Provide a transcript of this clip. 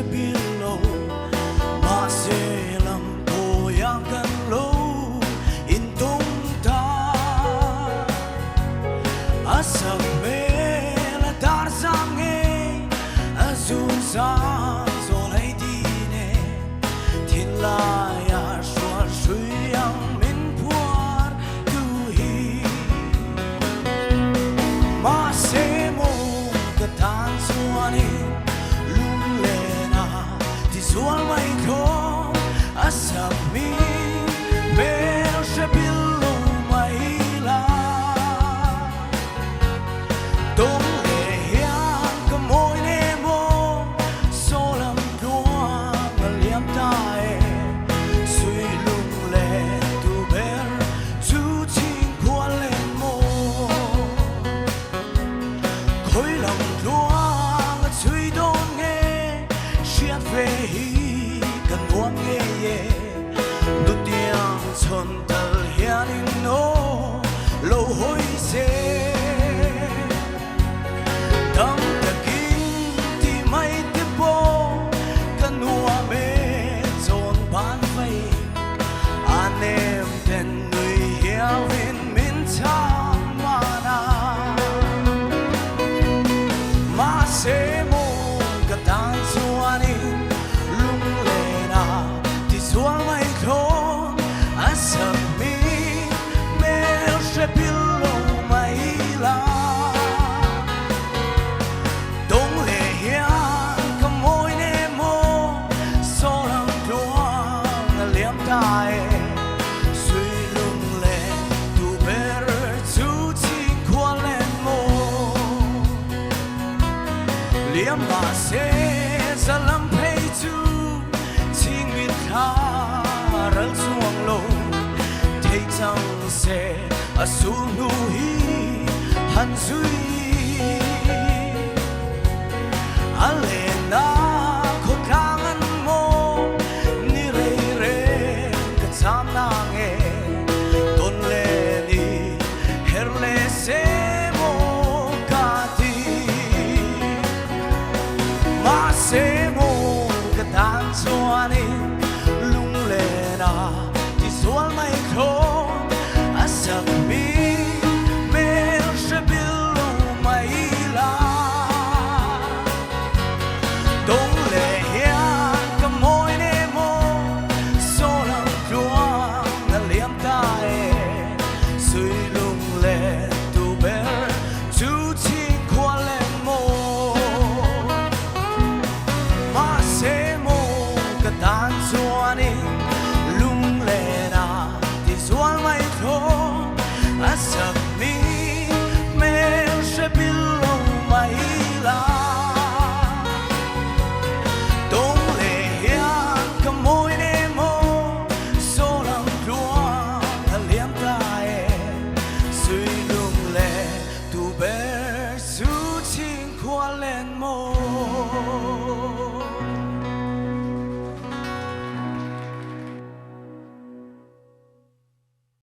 bilo maselam goyakan lo intung ta asam mela tarzange azul sa zolai dine tinlaya shwar shuyang min puar tu hi masemo katan suani Sual mai ko asap mi pero se bilo mai la dong le hiang ka moi ne mo solam dua ngaliam tae sui lung le tu ber chu ching kwa le mo khoi lam dua chui don nghe xiết vềกันวงเย่นุดยังชนตัลเฮียนิโนโลหอยเซตั้งแต่กินที่ไม่ติโปกันหัวเมจนบานไฟอันเนมเต็นนุยเฮียวินมินชามานามาเซโมกันตันสวานิSual mai kon asap mi mel se bilo mai la dong le hiang ka moi ne mo solam tua ngaliam tae sui lung le tu ber chu ching kwa le mo liam ma se salam pei chu ching mit kha rel suang lo thei chang se asu nu hi han zui ale na ko kangan mo ni re re ka cham na nge ton le ni her le se mo ka ti ma se mo ka tan chuanin